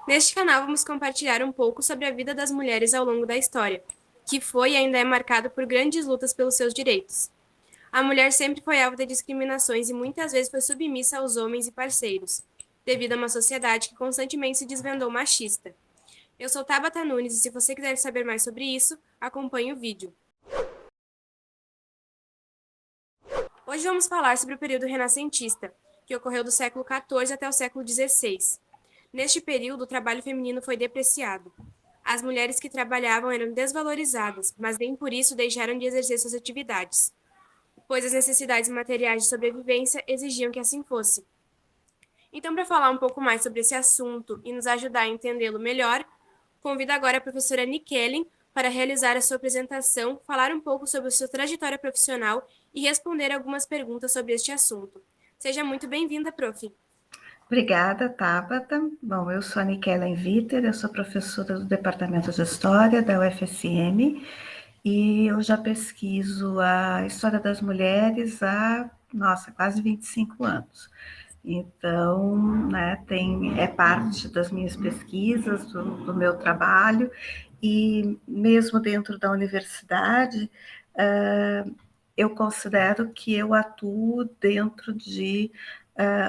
Neste canal vamos compartilhar um pouco sobre a vida das mulheres ao longo da história, que foi e ainda é marcado por grandes lutas pelos seus direitos. A mulher sempre foi alvo de discriminações e muitas vezes foi submissa aos homens e parceiros, devido a uma sociedade que constantemente se desvendou machista. Eu sou Tabata Nunes e se você quiser saber mais sobre isso, acompanhe o vídeo. Hoje vamos falar sobre o período renascentista, que ocorreu do século XIV até o século XVI. Neste período, o trabalho feminino foi depreciado. As mulheres que trabalhavam eram desvalorizadas, mas nem por isso deixaram de exercer suas atividades, pois as necessidades materiais de sobrevivência exigiam que assim fosse. Então, para falar um pouco mais sobre esse assunto e nos ajudar a entendê-lo melhor, convido agora a professora Nikellen para realizar a sua apresentação, falar um pouco sobre a sua trajetória profissional e responder algumas perguntas sobre este assunto. Seja muito bem-vinda, prof. Obrigada, Tabata. Bom, eu sou a Nikellen Viter, eu sou professora do Departamento de História da UFSM e eu já pesquiso a história das mulheres há, quase 25 anos. Então, né, é parte das minhas pesquisas, do meu trabalho, e mesmo dentro da universidade, eu considero que eu atuo dentro de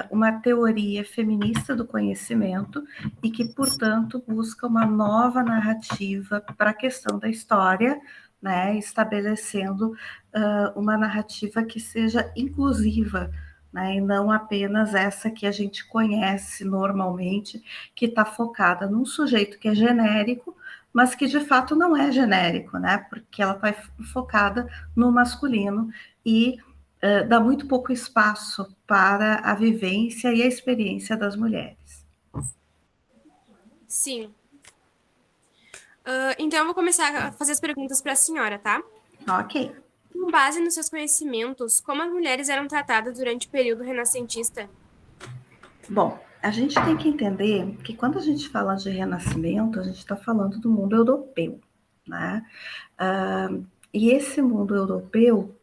uma teoria feminista do conhecimento e que, portanto, busca uma nova narrativa para a questão da história, né, estabelecendo uma narrativa que seja inclusiva, né, e não apenas essa que a gente conhece normalmente, que está focada num sujeito que é genérico, mas que de fato não é genérico, né, porque ela está focada no masculino e dá muito pouco espaço para a vivência e a experiência das mulheres. Sim. Então, eu vou começar a fazer as perguntas para a senhora, tá? Ok. Com base nos seus conhecimentos, como as mulheres eram tratadas durante o período renascentista? Bom, a gente tem que entender que quando a gente fala de renascimento, a gente está falando do mundo europeu, né? E esse mundo europeu,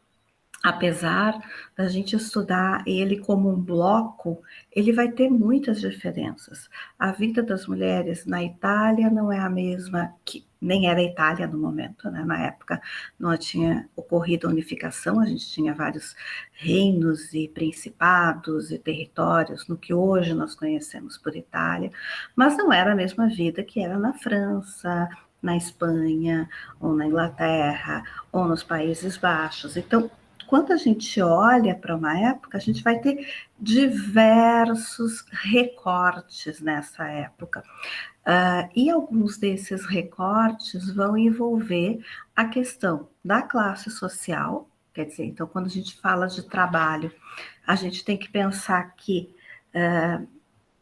apesar da gente estudar ele como um bloco, ele vai ter muitas diferenças. A vida das mulheres na Itália não é a mesma que nem era a Itália no momento, né? Na época não tinha ocorrido a unificação, a gente tinha vários reinos e principados e territórios no que hoje nós conhecemos por Itália, mas não era a mesma vida que era na França, na Espanha, ou na Inglaterra, ou nos Países Baixos. Então, quando a gente olha para uma época, a gente vai ter diversos recortes nessa época. E alguns desses recortes vão envolver a questão da classe social, quer dizer, então, quando a gente fala de trabalho, a gente tem que pensar que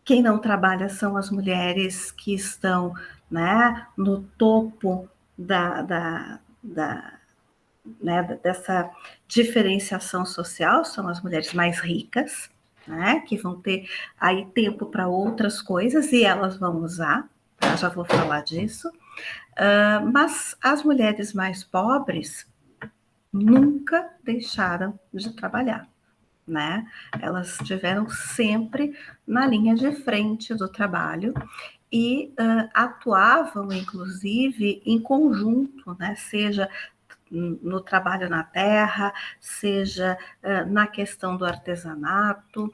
quem não trabalha são as mulheres que estão, né, no topo dessa diferenciação social, são as mulheres mais ricas, né, que vão ter aí tempo para outras coisas e elas vão usar, tá? Já vou falar disso. Mas as mulheres mais pobres nunca deixaram de trabalhar, né? Elas estiveram sempre na linha de frente do trabalho e atuavam, inclusive, em conjunto, né? Seja no trabalho na terra, seja na questão do artesanato,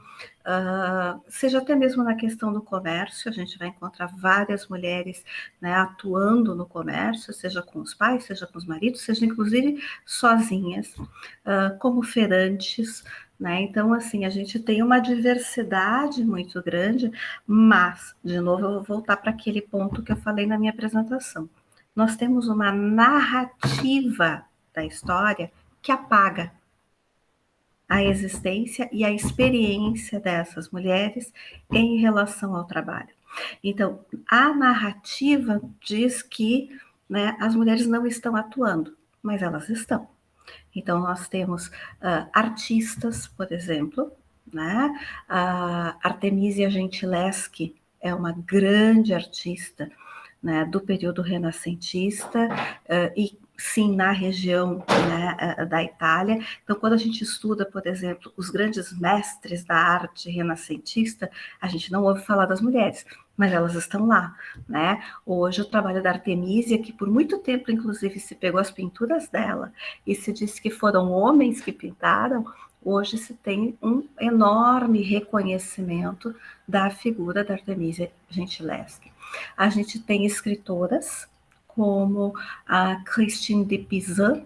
seja até mesmo na questão do comércio. A gente vai encontrar várias mulheres, né, atuando no comércio, seja com os pais, seja com os maridos, seja inclusive sozinhas, como feirantes, né? Então, assim, a gente tem uma diversidade muito grande, mas, de novo, eu vou voltar para aquele ponto que eu falei na minha apresentação. Nós temos uma narrativa da história que apaga a existência e a experiência dessas mulheres em relação ao trabalho. Então, a narrativa diz que, né, as mulheres não estão atuando, mas elas estão. Então, nós temos artistas, por exemplo, né? A Artemisia Gentileschi é uma grande artista, né, do período renascentista, e sim, na região, né, da Itália. Então, quando a gente estuda, por exemplo, os grandes mestres da arte renascentista, a gente não ouve falar das mulheres, mas elas estão lá, né? Hoje o trabalho da Artemisia, que por muito tempo, inclusive, se pegou as pinturas dela e se disse que foram homens que pintaram, hoje se tem um enorme reconhecimento da figura da Artemisia Gentileschi. A gente tem escritoras como a Christine de Pizan,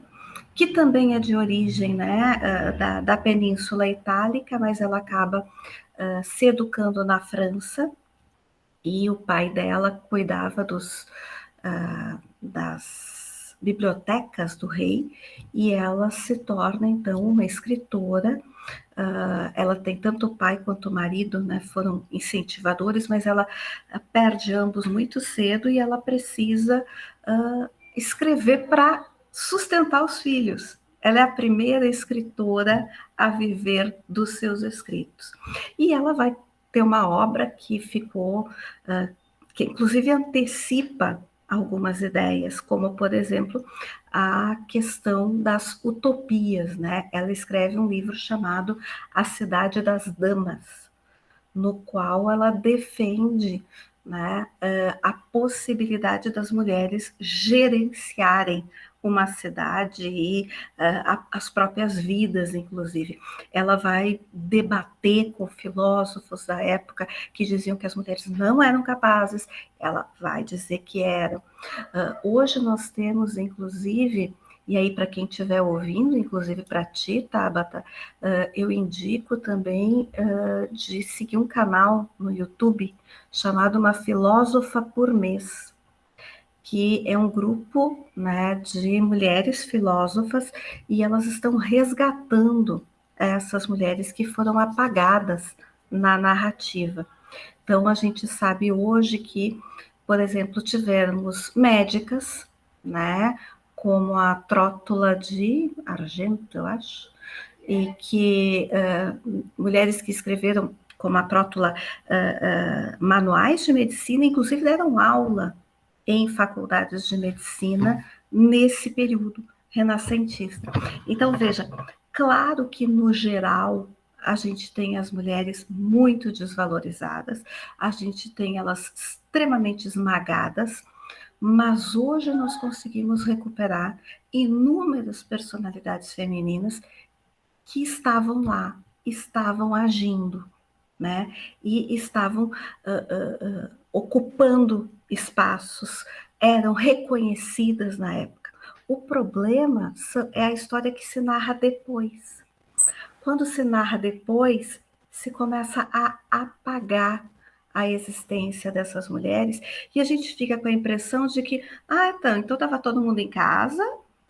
que também é de origem, né, da Península Itálica, mas ela acaba se educando na França, e o pai dela cuidava das bibliotecas do rei, e ela se torna, então, uma escritora. Ela tem tanto o pai quanto o marido, né, foram incentivadores, mas ela perde ambos muito cedo e ela precisa escrever para sustentar os filhos. Ela é a primeira escritora a viver dos seus escritos. E ela vai ter uma obra que ficou, que inclusive antecipa algumas ideias, como, por exemplo, a questão das utopias, né? Ela escreve um livro chamado A Cidade das Damas, no qual ela defende, né, a possibilidade das mulheres gerenciarem uma cidade e as próprias vidas, inclusive. Ela vai debater com filósofos da época que diziam que as mulheres não eram capazes, ela vai dizer que eram. Hoje nós temos, inclusive, e aí para quem estiver ouvindo, inclusive para ti, Tabata, eu indico também de seguir um canal no YouTube chamado Uma Filósofa por Mês, que é um grupo, né, de mulheres filósofas, e elas estão resgatando essas mulheres que foram apagadas na narrativa. Então, a gente sabe hoje que, por exemplo, tivemos médicas, né, como a Trótula de Argento, eu acho, e que mulheres que escreveram, como a Trótula, manuais de medicina, inclusive deram aula em faculdades de medicina nesse período renascentista. Então, veja, claro que no geral a gente tem as mulheres muito desvalorizadas, a gente tem elas extremamente esmagadas, mas hoje nós conseguimos recuperar inúmeras personalidades femininas que estavam lá, estavam agindo, né? E estavam ocupando espaços, eram reconhecidas na época. O problema é a história que se narra depois. Quando se narra depois, se começa a apagar a existência dessas mulheres e a gente fica com a impressão de que, então estava todo mundo em casa,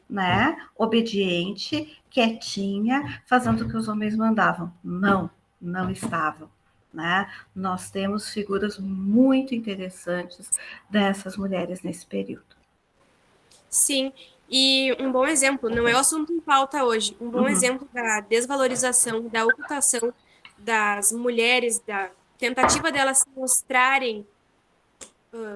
né, obediente, quietinha, fazendo o que os homens mandavam. Não, não estavam. Né? Nós temos figuras muito interessantes dessas mulheres nesse período. Sim, e um bom exemplo, não é o assunto em pauta hoje, um bom Uhum. exemplo da desvalorização, da ocultação das mulheres, da tentativa delas se mostrarem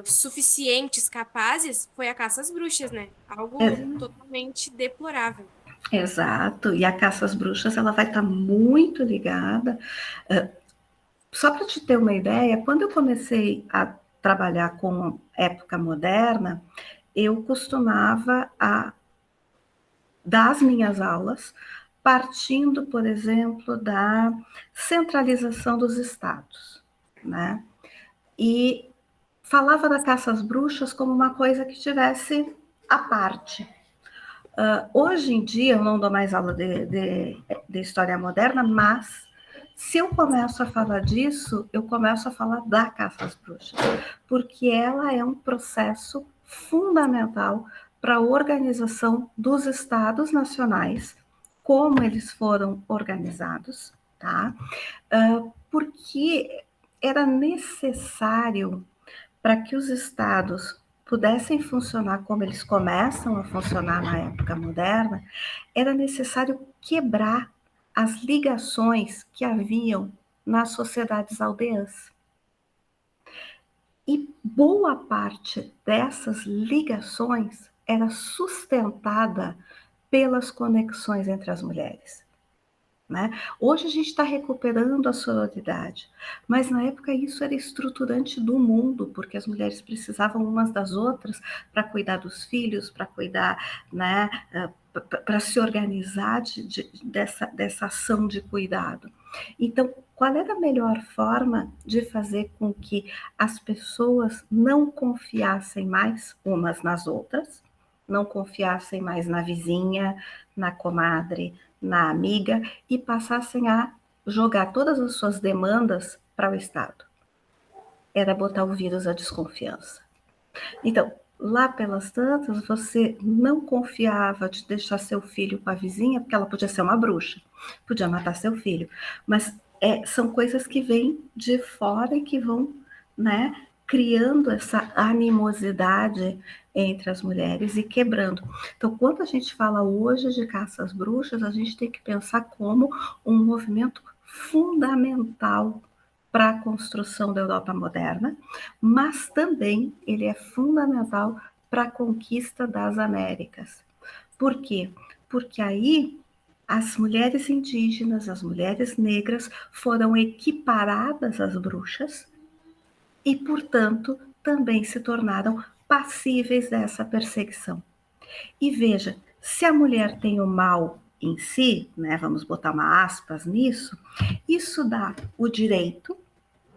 suficientes, capazes, foi a caça às bruxas, né? Algo totalmente deplorável. Exato, e a caça às bruxas ela vai estar muito ligada. Só para te ter uma ideia, quando eu comecei a trabalhar com época moderna, eu costumava dar as minhas aulas partindo, por exemplo, da centralização dos estados, né? E falava da caça às bruxas como uma coisa que tivesse à parte. Hoje em dia, eu não dou mais aula de história moderna, mas se eu começo a falar disso, eu começo a falar da caça às bruxas, porque ela é um processo fundamental para a organização dos estados nacionais, como eles foram organizados, tá? Porque era necessário para que os estados pudessem funcionar como eles começam a funcionar na época moderna, era necessário quebrar as ligações que haviam nas sociedades aldeãs. E boa parte dessas ligações era sustentada pelas conexões entre as mulheres. Né? Hoje a gente está recuperando a sororidade, mas na época isso era estruturante do mundo, porque as mulheres precisavam umas das outras para cuidar dos filhos, para cuidar, né, para se organizar dessa ação de cuidado. Então, qual era a melhor forma de fazer com que as pessoas não confiassem mais umas nas outras, não confiassem mais na vizinha, na comadre, na amiga, e passassem a jogar todas as suas demandas para o Estado? Era botar o vírus à desconfiança. Então, lá pelas tantas, você não confiava de deixar seu filho com a vizinha, porque ela podia ser uma bruxa, podia matar seu filho, mas são coisas que vêm de fora e que vão, né, criando essa animosidade entre as mulheres e quebrando. Então, quando a gente fala hoje de caça às bruxas, a gente tem que pensar como um movimento fundamental para a construção da Europa moderna, mas também ele é fundamental para a conquista das Américas. Por quê? Porque aí as mulheres indígenas, as mulheres negras foram equiparadas às bruxas e, portanto, também se tornaram passíveis dessa perseguição. E veja, se a mulher tem o mal em si, né, vamos botar uma aspas nisso, isso dá o direito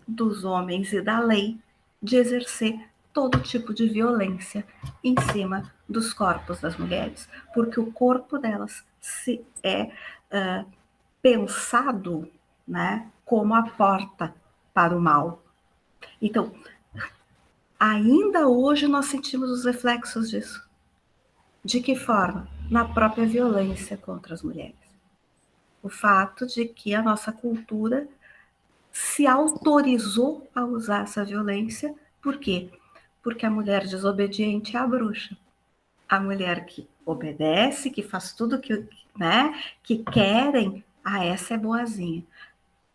dos homens e da lei de exercer todo tipo de violência em cima dos corpos das mulheres, porque o corpo delas se é pensado, né, como a porta para o mal. Então, ainda hoje nós sentimos os reflexos disso. De que forma? Na própria violência contra as mulheres. O fato de que a nossa cultura se autorizou a usar essa violência. Por quê? Porque a mulher desobediente é a bruxa. A mulher que obedece, que faz tudo que, né, que querem, essa é boazinha.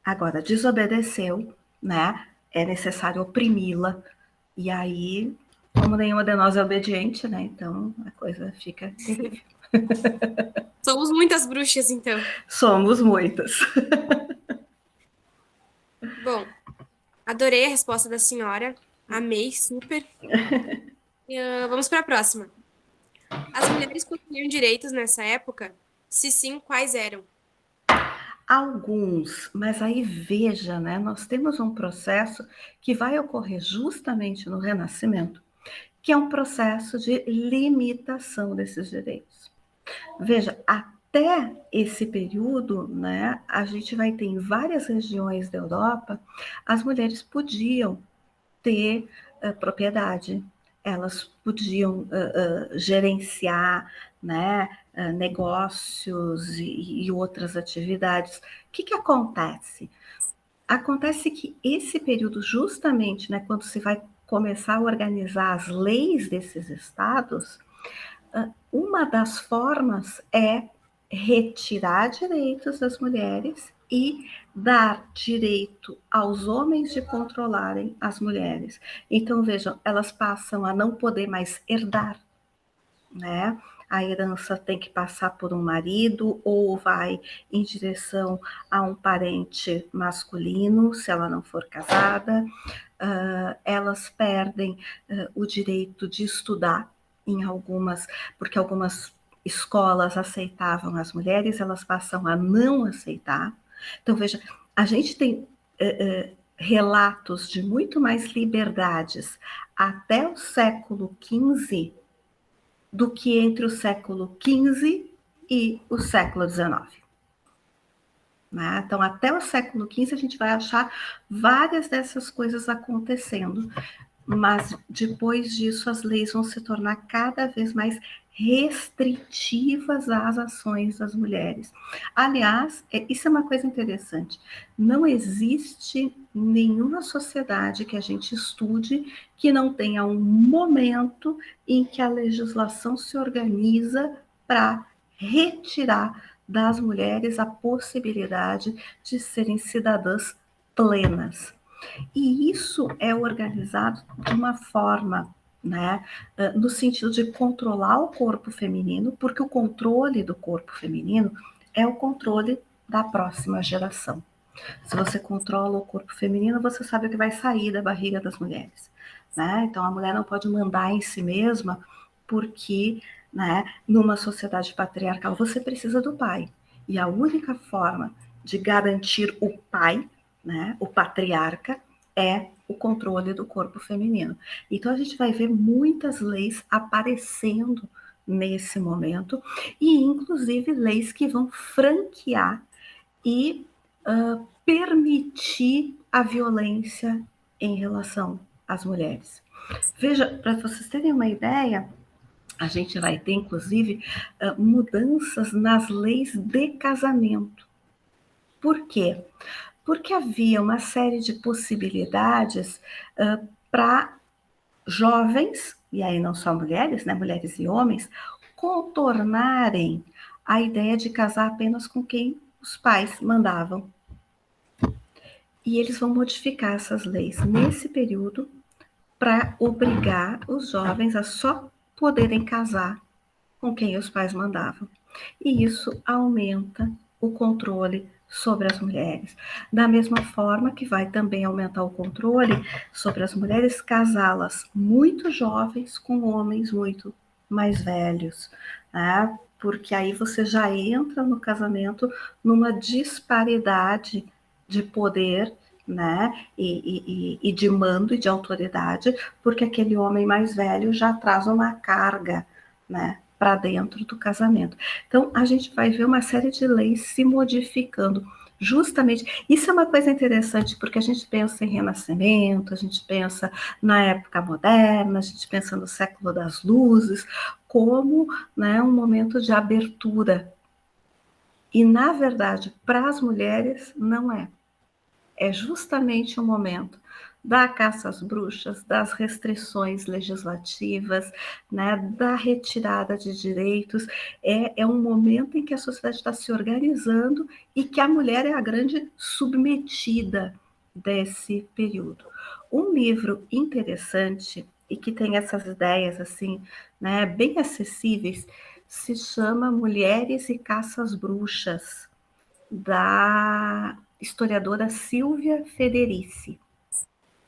Agora, desobedeceu, né, é necessário oprimi-la. E aí, como nenhuma de nós é obediente, né, então a coisa fica terrível. Somos muitas bruxas, então. Somos muitas. Bom, adorei a resposta da senhora. Amei, super. Vamos para a próxima. As mulheres possuíam direitos nessa época? Se sim, quais eram? Alguns, mas aí veja, né? Nós temos um processo que vai ocorrer justamente no Renascimento, que é um processo de limitação desses direitos. Veja, até esse período, né, a gente vai ter em várias regiões da Europa, as mulheres podiam ter propriedade, elas podiam gerenciar, né, negócios e outras atividades. O que acontece? Acontece que esse período, justamente, né, quando se vai começar a organizar as leis desses estados, uma das formas é retirar direitos das mulheres e dar direito aos homens de controlarem as mulheres. Então, vejam, elas passam a não poder mais herdar, né? A herança tem que passar por um marido ou vai em direção a um parente masculino, se ela não for casada. Elas perdem o direito de estudar em algumas, porque algumas escolas aceitavam as mulheres, elas passam a não aceitar. Então, veja, a gente tem relatos de muito mais liberdades até o século XV do que entre o século XV e o século XIX. Né? Então, até o século XV, a gente vai achar várias dessas coisas acontecendo, mas depois disso, as leis vão se tornar cada vez mais restritivas às ações das mulheres. Aliás, isso é uma coisa interessante, não existe nenhuma sociedade que a gente estude que não tenha um momento em que a legislação se organiza para retirar das mulheres a possibilidade de serem cidadãs plenas. E isso é organizado de uma forma né, no sentido de controlar o corpo feminino, porque o controle do corpo feminino é o controle da próxima geração. Se você controla o corpo feminino, você sabe o que vai sair da barriga das mulheres, né? Então a mulher não pode mandar em si mesma, porque, né, numa sociedade patriarcal você precisa do pai. E a única forma de garantir o pai, né, o patriarca, é o controle do corpo feminino. Então a gente vai ver muitas leis aparecendo nesse momento, e inclusive leis que vão franquear e permitir a violência em relação às mulheres. Veja, para vocês terem uma ideia, a gente vai ter, inclusive, mudanças nas leis de casamento. Por quê? Porque havia uma série de possibilidades para jovens, e aí não só mulheres, né, mulheres e homens, contornarem a ideia de casar apenas com quem os pais mandavam. E eles vão modificar essas leis nesse período para obrigar os jovens a só poderem casar com quem os pais mandavam. E isso aumenta o controle sobre as mulheres. Da mesma forma que vai também aumentar o controle sobre as mulheres, casá-las muito jovens com homens muito mais velhos, né? Porque aí você já entra no casamento numa disparidade de poder, né, e de mando e de autoridade, porque aquele homem mais velho já traz uma carga, né, para dentro do casamento. Então, a gente vai ver uma série de leis se modificando. Justamente, isso é uma coisa interessante, porque a gente pensa em renascimento, a gente pensa na época moderna, a gente pensa no século das luzes, como, né, um momento de abertura. E, na verdade, para as mulheres, não é. É justamente o momento da caça às bruxas, das restrições legislativas, né, da retirada de direitos. É um momento em que a sociedade está se organizando e que a mulher é a grande submetida desse período. Um livro interessante e que tem essas ideias assim, né, bem acessíveis, se chama Mulheres e Caças Bruxas, da historiadora Silvia Federici.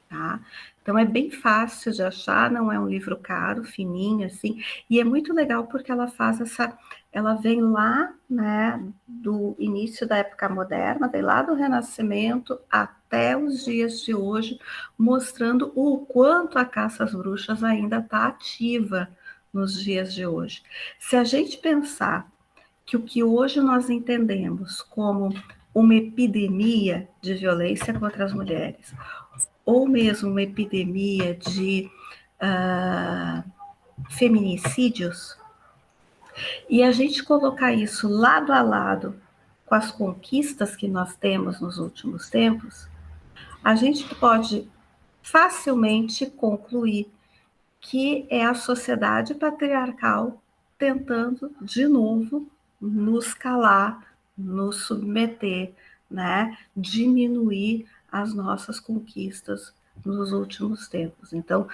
Tá? Então é bem fácil de achar, não é um livro caro, fininho assim, e é muito legal porque ela faz ela vem lá, né, do início da época moderna, vem lá do Renascimento até os dias de hoje, mostrando o quanto a caça às bruxas ainda está ativa nos dias de hoje. Se a gente pensar que o que hoje nós entendemos como uma epidemia de violência contra as mulheres, ou mesmo uma epidemia de feminicídios, e a gente colocar isso lado a lado com as conquistas que nós temos nos últimos tempos, a gente pode facilmente concluir que é a sociedade patriarcal tentando, de novo, nos calar, nos submeter, né? Diminuir as nossas conquistas nos últimos tempos. Então,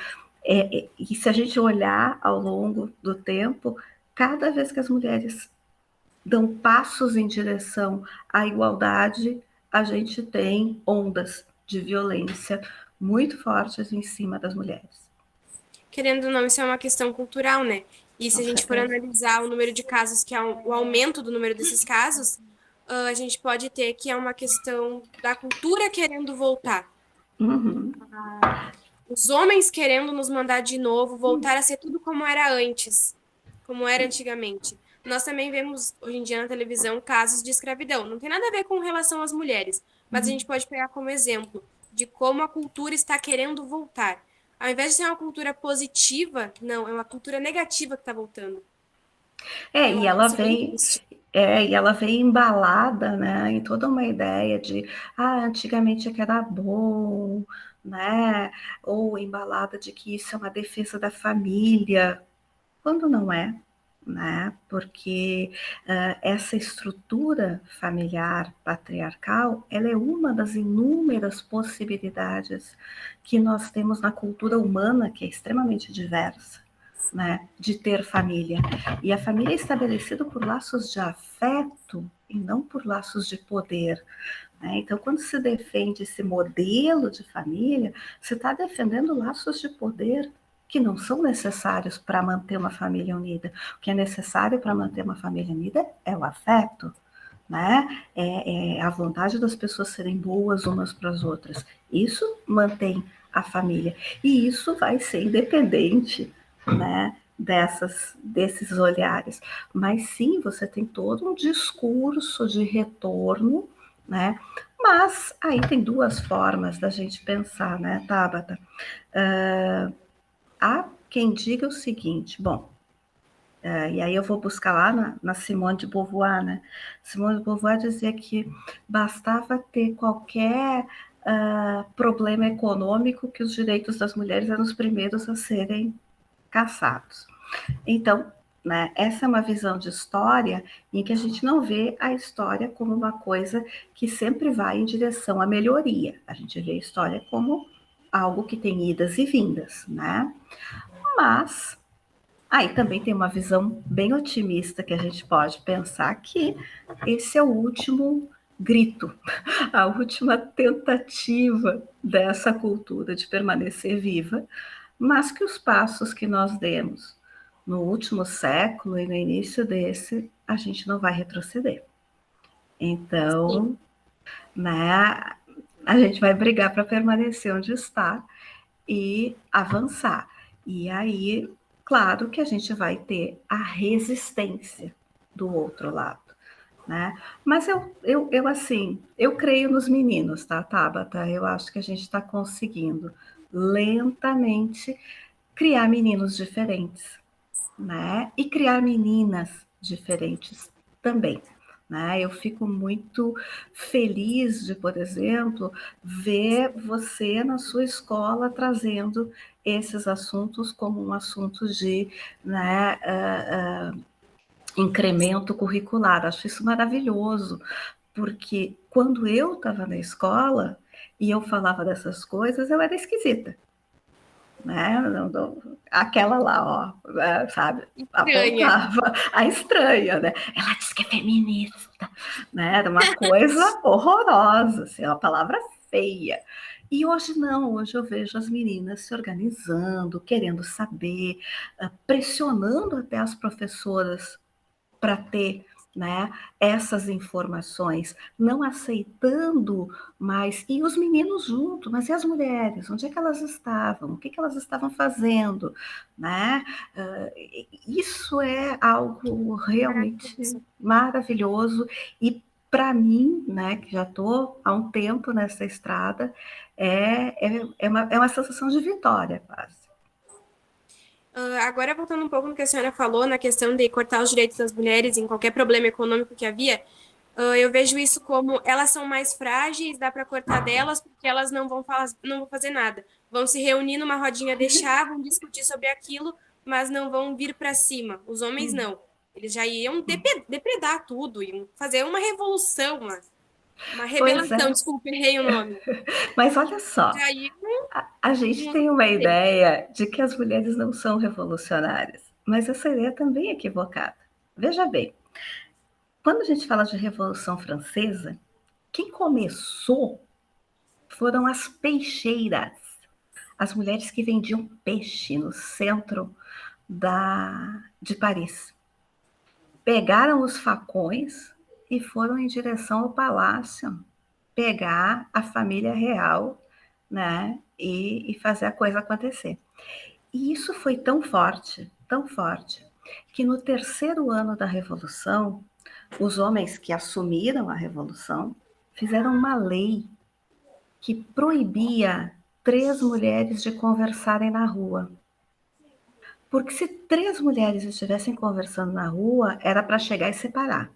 e se a gente olhar ao longo do tempo, cada vez que as mulheres dão passos em direção à igualdade, a gente tem ondas de violência muito fortes em cima das mulheres. Querendo ou não, isso é uma questão cultural, né? E se Com a gente for certeza. analisar o número de casos, que é o aumento do número desses casos, a gente pode ter que é uma questão da cultura querendo voltar. Uhum. Os homens querendo nos mandar de novo, voltar a ser tudo como era antes, como era antigamente. Nós também vemos hoje em dia na televisão casos de escravidão. Não tem nada a ver com relação às mulheres, mas a gente pode pegar como exemplo de como a cultura está querendo voltar. Ao invés de ser uma cultura positiva, não, é uma cultura negativa que está voltando. É, Eu e acho ela isso bem vem, triste. e ela vem embalada, né, em toda uma ideia de, antigamente é que era bom, né, ou embalada de que isso é uma defesa da família, quando não é, né? Porque essa estrutura familiar patriarcal, ela é uma das inúmeras possibilidades que nós temos na cultura humana, que é extremamente diversa, né? De ter família. E a família é estabelecida por laços de afeto e não por laços de poder. Né? Então, quando se defende esse modelo de família, se está defendendo laços de poder que não são necessários para manter uma família unida. O que é necessário para manter uma família unida é o afeto, né? É a vontade das pessoas serem boas umas para as outras. Isso mantém a família. E isso vai ser independente, né? Desses olhares. Mas sim, você tem todo um discurso de retorno, né? Mas aí tem duas formas da gente pensar, né, Tabata? Há quem diga o seguinte, bom, e aí eu vou buscar lá na Simone de Beauvoir, né? Simone de Beauvoir dizia que bastava ter qualquer problema econômico que os direitos das mulheres eram os primeiros a serem caçados. Então, né, essa é uma visão de história em que a gente não vê a história como uma coisa que sempre vai em direção à melhoria. A gente vê a história como algo que tem idas e vindas, né? Mas aí também tem uma visão bem otimista que a gente pode pensar que esse é o último grito, a última tentativa dessa cultura de permanecer viva, mas que os passos que nós demos no último século e no início desse, a gente não vai retroceder. Então, né, a gente vai brigar para permanecer onde está e avançar. E aí, claro que a gente vai ter a resistência do outro lado, né? Mas eu assim, eu creio nos meninos, tá, Tabata? Eu acho que a gente está conseguindo lentamente criar meninos diferentes, né? E criar meninas diferentes também. Né? Eu fico muito feliz de, por exemplo, ver você na sua escola trazendo esses assuntos como um assunto de, né, incremento curricular. Acho isso maravilhoso, porque quando eu estava na escola e eu falava dessas coisas, eu era esquisita. Né? Aquela lá, ó, sabe? Estranha. Apontava a estranha, né? Ela disse que é feminista, né? Era uma coisa horrorosa, assim, uma palavra feia. E hoje não, hoje eu vejo as meninas se organizando, querendo saber, pressionando até as professoras para ter, né, essas informações, não aceitando mais, e os meninos junto, mas e as mulheres? Onde é que elas estavam? O que elas estavam fazendo? Né? Isso é algo realmente maravilhoso e para mim, né, que já estou há um tempo nessa estrada, é uma sensação de vitória, quase. Agora, voltando um pouco no que a senhora falou, na questão de cortar os direitos das mulheres em qualquer problema econômico que havia, eu vejo isso como elas são mais frágeis, dá para cortar delas, porque elas não vão fazer nada. Vão se reunir numa rodinha de chá, vão discutir sobre aquilo, mas não vão vir para cima. Os homens não. Eles já iam depredar tudo, iam fazer uma revolução, uma Pois rebelação, é, desculpe, errei o nome. mas olha só, Já iam. a gente tem uma ideia de que as mulheres não são revolucionárias, mas essa ideia também é equivocada. Veja bem, quando a gente fala de Revolução Francesa, quem começou foram as peixeiras, as mulheres que vendiam peixe no centro de Paris. Pegaram os facões e foram em direção ao palácio pegar a família real, né, e fazer a coisa acontecer. E isso foi tão forte, que no terceiro ano da Revolução, os homens que assumiram a Revolução fizeram uma lei que proibia 3 mulheres de conversarem na rua. Porque se 3 mulheres estivessem conversando na rua, era para chegar e separar.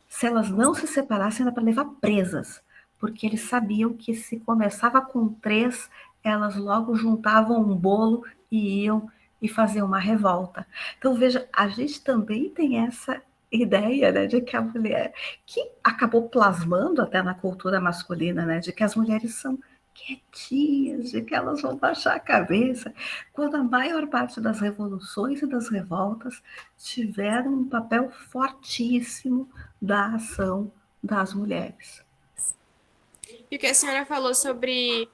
Se elas não se separassem, era para levar presas, porque eles sabiam que se começava com 3, elas logo juntavam um bolo e iam e fazer uma revolta. Então, veja, a gente também tem essa ideia, né, de que a mulher, que acabou plasmando até na cultura masculina, né, de que as mulheres são quietinhas, de que elas vão baixar a cabeça, quando a maior parte das revoluções e das revoltas tiveram um papel fortíssimo da ação das mulheres. E o que a senhora falou sobre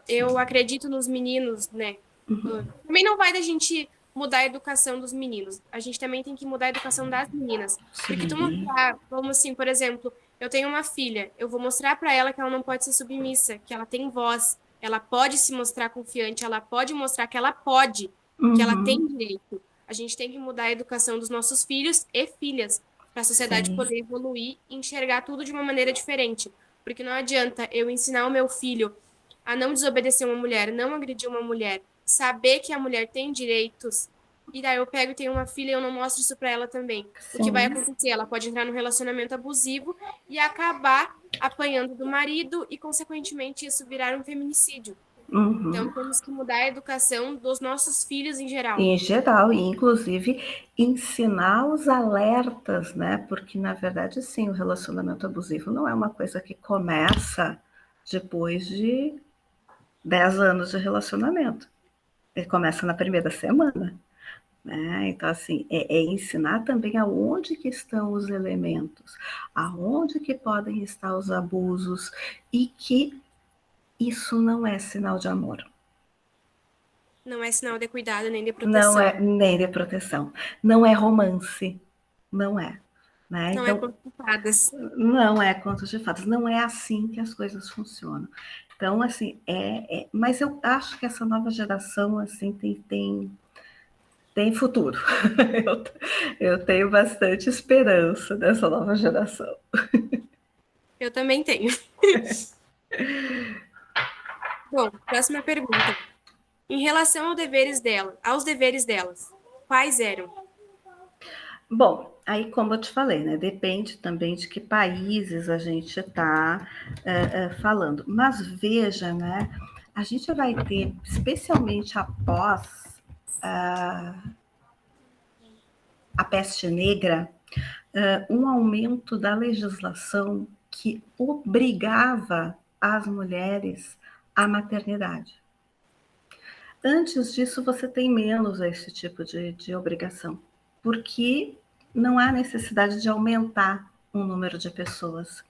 eu acredito nos meninos, né? Também não vai da gente mudar a educação dos meninos. A gente também tem que mudar a educação das meninas. Porque tu Sim. mostrar, vamos assim, por exemplo, eu tenho uma filha, eu vou mostrar pra ela que ela não pode ser submissa, que ela tem voz, ela pode se mostrar confiante, ela pode mostrar que ela tem Uhum. direito. A gente tem que mudar a educação dos nossos filhos e filhas para a sociedade Sim. poder evoluir e enxergar tudo de uma maneira diferente. Porque não adianta eu ensinar o meu filho a não desobedecer uma mulher, não agredir uma mulher, saber que a mulher tem direitos, e daí eu pego e tenho uma filha e eu não mostro isso pra ela também. O que vai Sim. acontecer? Ela pode entrar num relacionamento abusivo e acabar apanhando do marido e, consequentemente, isso virar um feminicídio. Então, Uhum. temos que mudar a educação dos nossos filhos em geral. Em geral, e inclusive ensinar os alertas, né? Porque, na verdade, sim, o relacionamento abusivo não é uma coisa que começa depois de 10 anos de relacionamento. Ele começa na primeira semana, né? Então, assim, é ensinar também aonde que estão os elementos, aonde que podem estar os abusos e que isso não é sinal de amor. Não é sinal de cuidado nem de Não proteção. é nem de proteção, não é romance, não é. Né? Não é Então, preocupadas. não é contos de fadas, não é assim que as coisas funcionam. Então, assim, mas eu acho que essa nova geração assim tem futuro. Eu, eu tenho bastante esperança dessa nova geração. Eu também tenho. Bom, próxima pergunta. Em relação aos deveres delas, quais eram? Bom, aí como eu te falei, né, depende também de que países a gente está falando. Mas veja, né, a gente vai ter, especialmente após a peste negra, um aumento da legislação que obrigava as mulheres à maternidade. Antes disso, você tem menos esse tipo de obrigação, porque não há necessidade de aumentar o número de pessoas.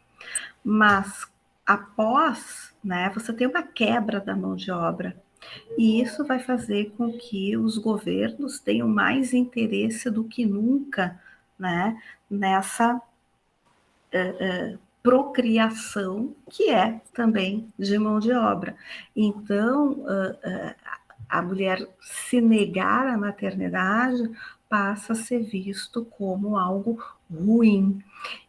Mas após, né, você tem uma quebra da mão de obra. E isso vai fazer com que os governos tenham mais interesse do que nunca, né, nessa procriação, que é também de mão de obra. Então, a mulher se negar à maternidade passa a ser visto como algo ruim.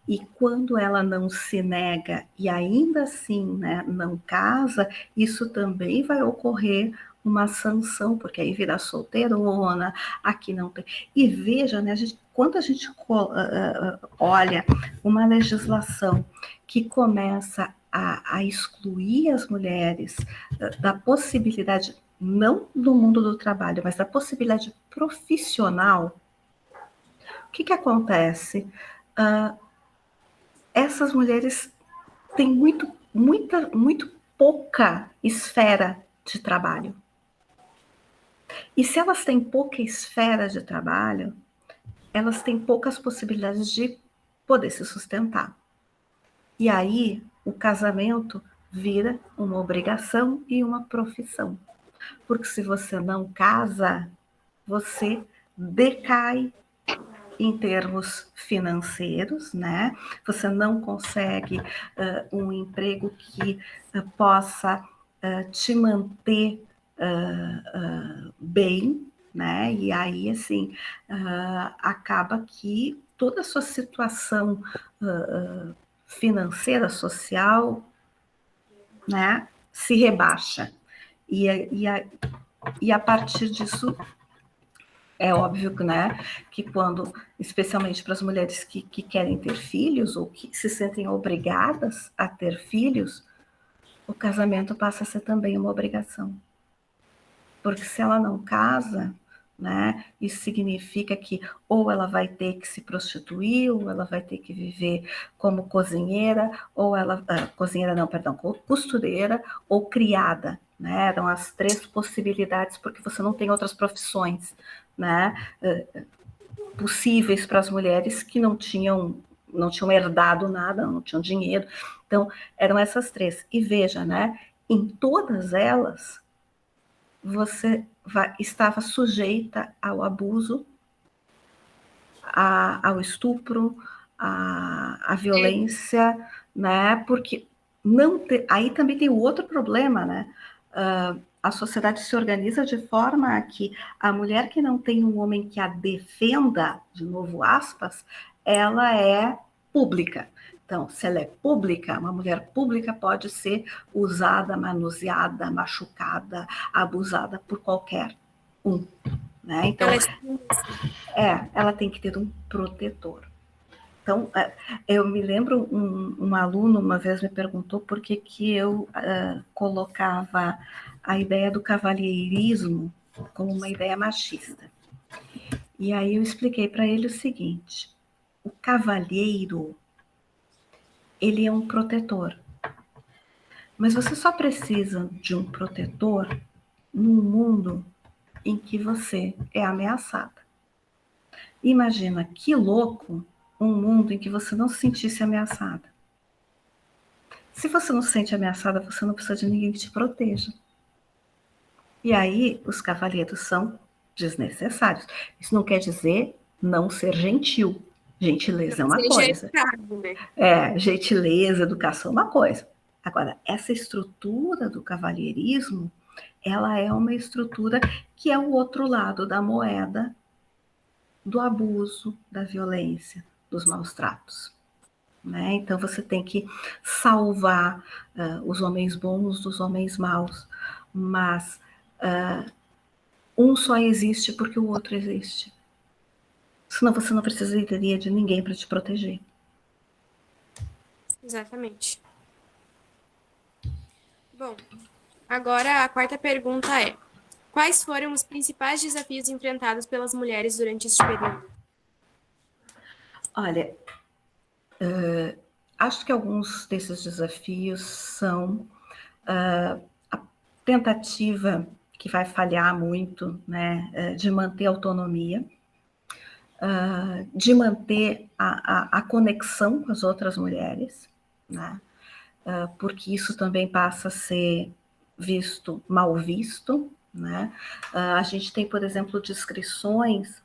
E quando ela não se nega e ainda assim, né, não casa, isso também vai ocorrer uma sanção, porque aí vira solteirona, aqui não tem. E veja, né, quando a gente olha uma legislação que começa a excluir as mulheres da possibilidade, não do mundo do trabalho, mas da possibilidade profissional, o que acontece? Uh, Essas mulheres têm muito pouca esfera de trabalho. E se elas têm pouca esfera de trabalho, elas têm poucas possibilidades de poder se sustentar. E aí o casamento vira uma obrigação e uma profissão. Porque se você não casa, você decai em termos financeiros, né? Você não consegue um emprego que possa te manter bem, né? E aí, assim, acaba que toda a sua situação financeira, social, né, se rebaixa. E a partir disso, é óbvio que, né, que quando, especialmente para as mulheres que querem ter filhos ou que se sentem obrigadas a ter filhos, o casamento passa a ser também uma obrigação. Porque se ela não casa, né? Isso significa que ou ela vai ter que se prostituir, ou ela vai ter que viver como cozinheira, ou ela, cozinheira não, perdão, costureira ou criada, né? Eram as 3 possibilidades, porque você não tem outras profissões, né? Possíveis para as mulheres que não tinham herdado nada, não tinham dinheiro. Então, eram essas 3. E veja, né? Em todas elas, você estava sujeita ao abuso, ao estupro, à violência, né? Porque aí também tem o outro problema, né? A sociedade se organiza de forma a que a mulher que não tem um homem que a defenda, de novo aspas, ela é pública. Então, se ela é pública, uma mulher pública pode ser usada, manuseada, machucada, abusada por qualquer um, né? Então, ela tem que ter um protetor. Então, eu me lembro, um aluno uma vez me perguntou por que eu colocava a ideia do cavalheirismo como uma ideia machista. E aí eu expliquei para ele o seguinte: o cavalheiro, ele é um protetor. Mas você só precisa de um protetor num mundo em que você é ameaçada. Imagina que louco um mundo em que você não se sentisse ameaçada. Se você não se sente ameaçada, você não precisa de ninguém que te proteja. E aí, os cavalheiros são desnecessários. Isso não quer dizer não ser gentil. Gentileza é uma coisa. Gentileza, educação é uma coisa. Agora, essa estrutura do cavalheirismo, ela é uma estrutura que é o outro lado da moeda do abuso, da violência, dos maus tratos. Né? Então você tem que salvar os homens bons dos homens maus, mas um só existe porque o outro existe. Senão você não precisaria de ninguém para te proteger. Exatamente. Bom, agora a quarta pergunta é: quais foram os principais desafios enfrentados pelas mulheres durante este período? Olha, acho que alguns desses desafios são a tentativa, que vai falhar muito, né, de manter a autonomia, de manter a conexão com as outras mulheres, né, porque isso também passa a ser mal visto, né? A gente tem, por exemplo, descrições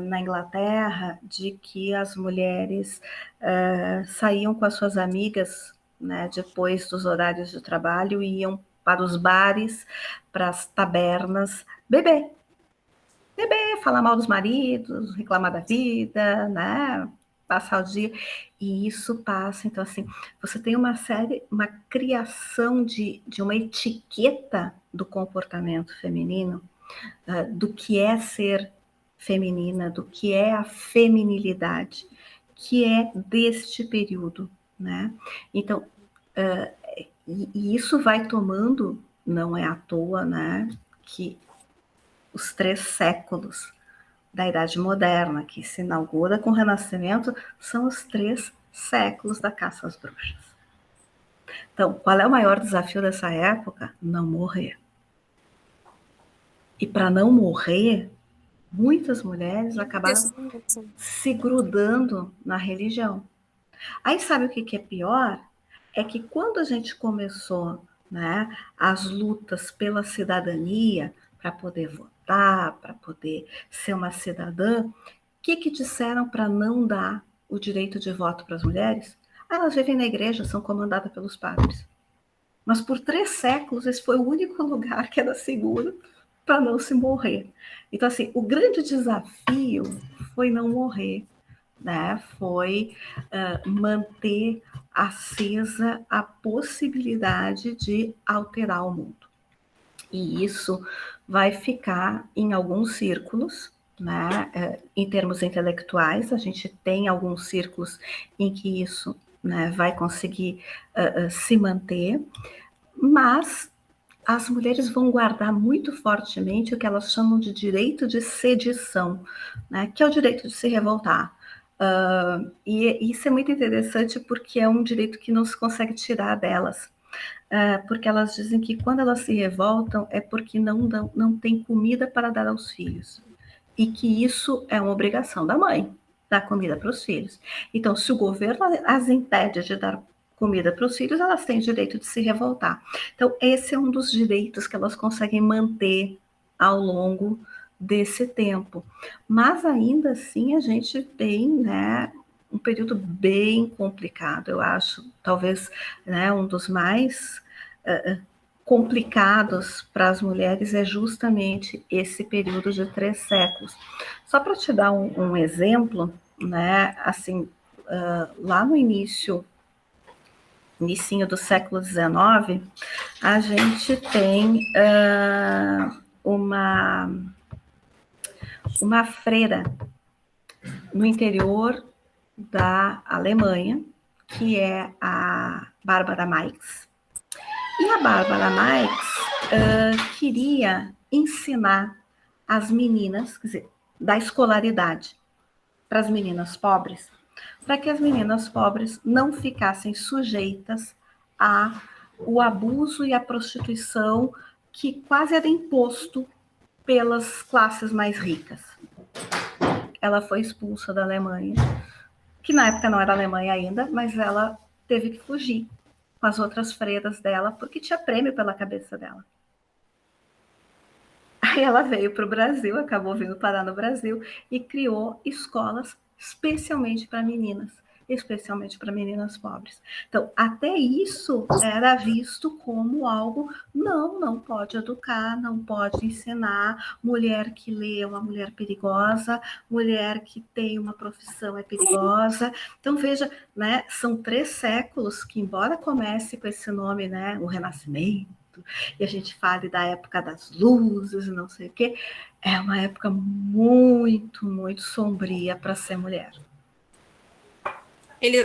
na Inglaterra de que as mulheres saíam com as suas amigas, né, depois dos horários de trabalho e iam para os bares, para as tabernas, beber, falar mal dos maridos, reclamar da vida, né? Passar o dia. E isso passa, então, assim, você tem uma criação de uma etiqueta do comportamento feminino, do que é ser feminina, do que é a feminilidade, que é deste período, né? Então, e isso vai tomando, não é à toa, né, que os 3 séculos da Idade Moderna, que se inaugura com o Renascimento, são os 3 séculos da caça às bruxas. Então, qual é o maior desafio dessa época? Não morrer. E para não morrer, muitas mulheres acabaram se grudando na religião. Aí sabe o que é pior? É que quando a gente começou, né, as lutas pela cidadania, para poder votar, para poder ser uma cidadã, o que disseram para não dar o direito de voto para as mulheres? Elas vivem na igreja, são comandadas pelos padres. Mas por 3 séculos, esse foi o único lugar que era seguro para não se morrer. Então, assim, o grande desafio foi não morrer, né? Foi manter acesa a possibilidade de alterar o mundo. E isso vai ficar em alguns círculos, né? Em termos intelectuais, a gente tem alguns círculos em que isso, né, vai conseguir se manter, mas as mulheres vão guardar muito fortemente o que elas chamam de direito de sedição, né, que é o direito de se revoltar. E isso é muito interessante porque é um direito que não se consegue tirar delas. Porque elas dizem que quando elas se revoltam é porque não tem comida para dar aos filhos. E que isso é uma obrigação da mãe, dar comida para os filhos. Então, se o governo as impede de dar comida para os filhos, elas têm o direito de se revoltar. Então, esse é um dos direitos que elas conseguem manter ao longo desse tempo. Mas ainda assim a gente tem, né, um período bem complicado, eu acho, talvez, né, um dos mais complicados para as mulheres é justamente esse período de 3 séculos. Só para te dar um exemplo, né, assim, lá no início do século XIX, a gente tem uma freira no interior da Alemanha, que é a Bárbara Marx. E a Bárbara Marx queria ensinar as meninas, quer dizer, da escolaridade para as meninas pobres, para que as meninas pobres não ficassem sujeitas ao abuso e à prostituição que quase era imposto pelas classes mais ricas. Ela foi expulsa da Alemanha, que na época não era Alemanha ainda, mas ela teve que fugir com as outras freiras dela, porque tinha prêmio pela cabeça dela. Aí ela veio para o Brasil, acabou vindo parar no Brasil e criou escolas especialmente para meninas, especialmente para meninas pobres. Então, até isso era visto como algo, não pode educar, não pode ensinar, mulher que lê é uma mulher perigosa, mulher que tem uma profissão é perigosa. Então, veja, né, são 3 séculos que, embora comece com esse nome, né, o Renascimento, e a gente fale da época das luzes e não sei o quê, é uma época muito, muito sombria para ser mulher.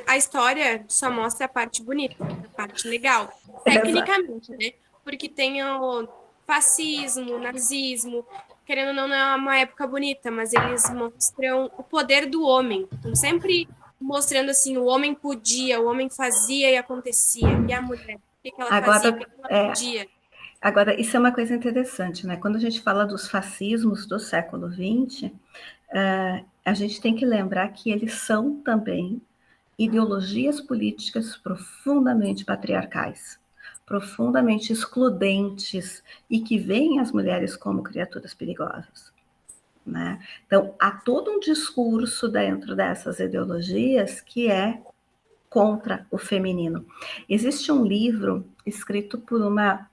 A história só mostra a parte bonita, a parte legal, tecnicamente, né? Porque tem o fascismo, o nazismo, querendo ou não, não é uma época bonita, mas eles mostram o poder do homem. Então, sempre mostrando assim, o homem podia, o homem fazia e acontecia. E a mulher, o que ela fazia, o que ela podia. Agora, isso é uma coisa interessante, né? Quando a gente fala dos fascismos do século XX, a gente tem que lembrar que eles são também ideologias políticas profundamente patriarcais, profundamente excludentes e que veem as mulheres como criaturas perigosas. Né? Então, há todo um discurso dentro dessas ideologias que é contra o feminino. Existe um livro escrito por uma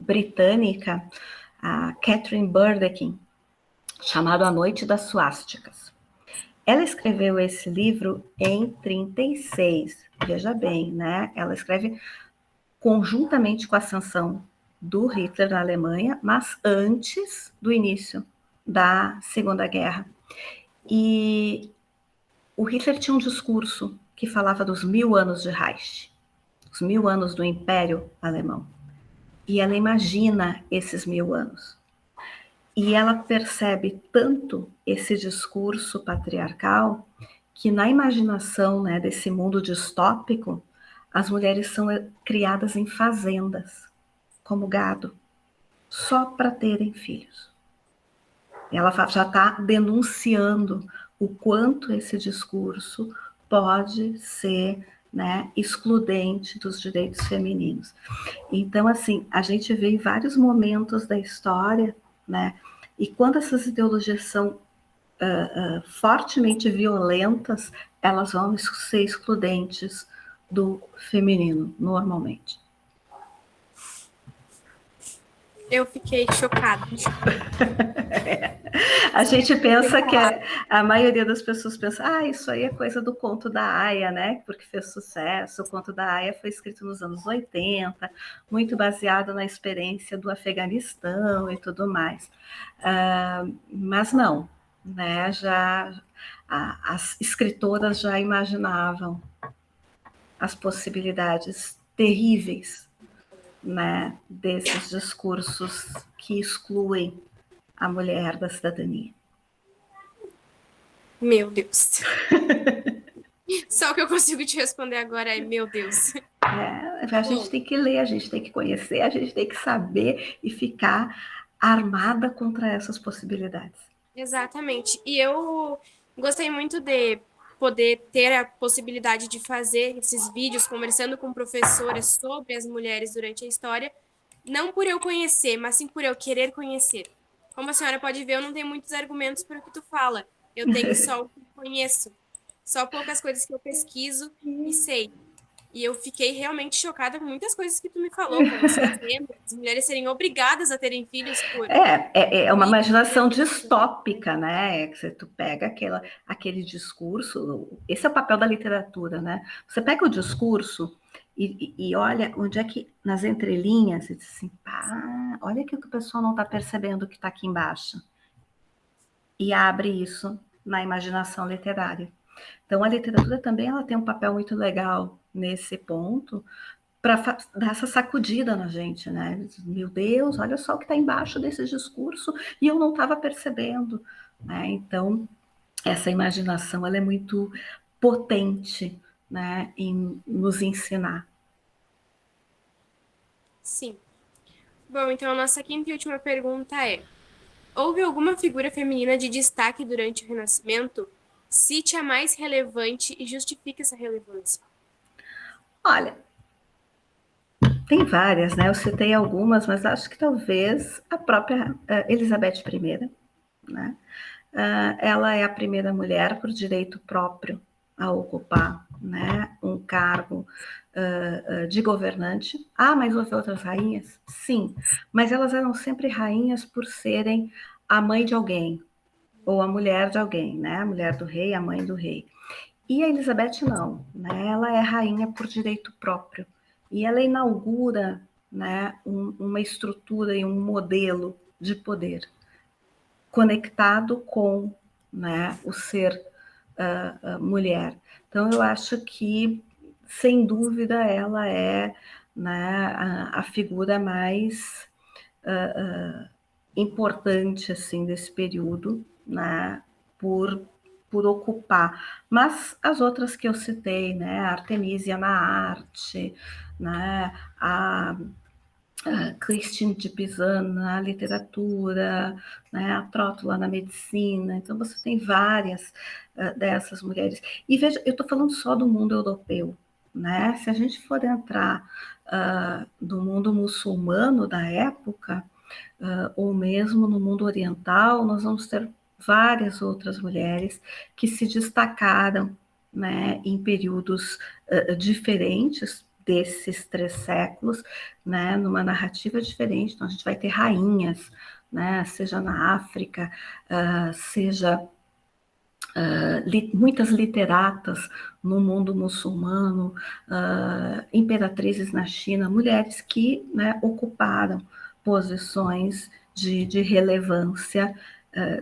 britânica, a Catherine Burdekin, chamado A Noite das Suásticas. Ela escreveu esse livro em 36, veja bem, né? Ela escreve conjuntamente com a ascensão do Hitler na Alemanha, mas antes do início da Segunda Guerra. E o Hitler tinha um discurso que falava dos 1000 anos de Reich, os 1000 anos do Império Alemão. E ela imagina esses 1000 anos. E ela percebe tanto esse discurso patriarcal que na imaginação, né, desse mundo distópico, as mulheres são criadas em fazendas, como gado, só para terem filhos. Ela já está denunciando o quanto esse discurso pode ser, né, excludente dos direitos femininos. Então, assim, a gente vê em vários momentos da história, né, e quando essas ideologias são fortemente violentas, elas vão ser excludentes do feminino, normalmente. Eu fiquei chocada. A gente pensa que a maioria das pessoas pensa, isso aí é coisa do conto da Aya, né? Porque fez sucesso. O conto da Aya foi escrito nos anos 80, muito baseado na experiência do Afeganistão e tudo mais. Mas não, né? As escritoras já imaginavam as possibilidades terríveis né, desses discursos que excluem a mulher da cidadania. Meu Deus. Só o que eu consigo te responder agora é meu Deus. A gente tem que ler, a gente tem que conhecer, a gente tem que saber e ficar armada contra essas possibilidades. Exatamente. E eu gostei muito de poder ter a possibilidade de fazer esses vídeos conversando com professoras sobre as mulheres durante a história, não por eu conhecer, mas sim por eu querer conhecer. Como a senhora pode ver, eu não tenho muitos argumentos para o que tu fala. Eu tenho só o que conheço, só poucas coisas que eu pesquiso e sei. E eu fiquei realmente chocada com muitas coisas que tu me falou, como esse exemplo, as mulheres serem obrigadas a terem filhos por É uma imaginação política. distópica, né? Que tu pega aquele discurso, esse é o papel da literatura, né? Você pega o discurso e olha onde é que, nas entrelinhas, você diz assim, pá, olha que o pessoal não está percebendo que está aqui embaixo. E abre isso na imaginação literária. Então, a literatura também ela tem um papel muito legal nesse ponto, para dar essa sacudida na gente, né? Meu Deus, olha só o que está embaixo desse discurso e eu não estava percebendo, né? Então, essa imaginação ela é muito potente, né, em nos ensinar. Sim. Bom, então a nossa quinta e última pergunta é: houve alguma figura feminina de destaque durante o Renascimento? Cite a mais relevante e justifique essa relevância. Olha, tem várias, né? Eu citei algumas, mas acho que talvez a própria Elizabeth I, né? Ela é a primeira mulher por direito próprio a ocupar, né, um cargo de governante. Ah, mas houve outras rainhas? Sim, mas elas eram sempre rainhas por serem a mãe de alguém, ou a mulher de alguém, né? A mulher do rei, a mãe do rei. E a Elizabeth não, né? Ela é rainha por direito próprio. E ela inaugura, né, uma estrutura e um modelo de poder conectado com, né, o ser mulher. Então, eu acho que, sem dúvida, ela é, né, a figura mais importante assim desse período, né, por ocupar. Mas as outras que eu citei, né, a Artemisia na arte, né, a Christine de Pizan na literatura, né, a Trótula na medicina. Então, você tem várias dessas mulheres. E veja, eu estou falando só do mundo europeu. Né? Se a gente for entrar do mundo muçulmano da época, ou mesmo no mundo oriental, nós vamos ter várias outras mulheres que se destacaram, né, em períodos diferentes desses 3 séculos, né, numa narrativa diferente. Então, a gente vai ter rainhas, né, seja na África, seja muitas literatas no mundo muçulmano, imperatrizes na China, mulheres que, né, ocuparam posições de relevância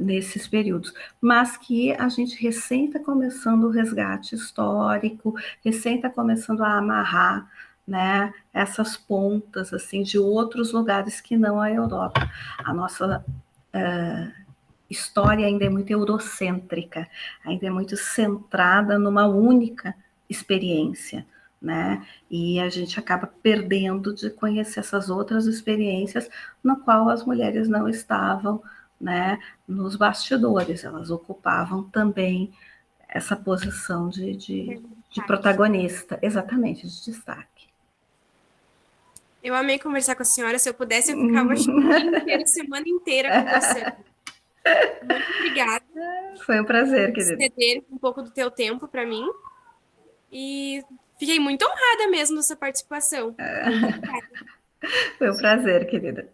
nesses períodos, mas que a gente recém está começando o resgate histórico, recém está começando a amarrar, né, essas pontas assim de outros lugares que não a Europa. A nossa história ainda é muito eurocêntrica, ainda é muito centrada numa única experiência, né? E a gente acaba perdendo de conhecer essas outras experiências no qual as mulheres não estavam, né, nos bastidores, elas ocupavam também essa posição de protagonista, exatamente, de destaque. Eu amei conversar com a senhora. Se eu pudesse, eu ficava acho, o dia inteiro, a semana inteira conversando. Muito obrigada Foi um prazer, por querida. ceder um pouco do teu tempo para mim. E fiquei muito honrada mesmo dessa participação. Muito obrigada. Foi um prazer, querida.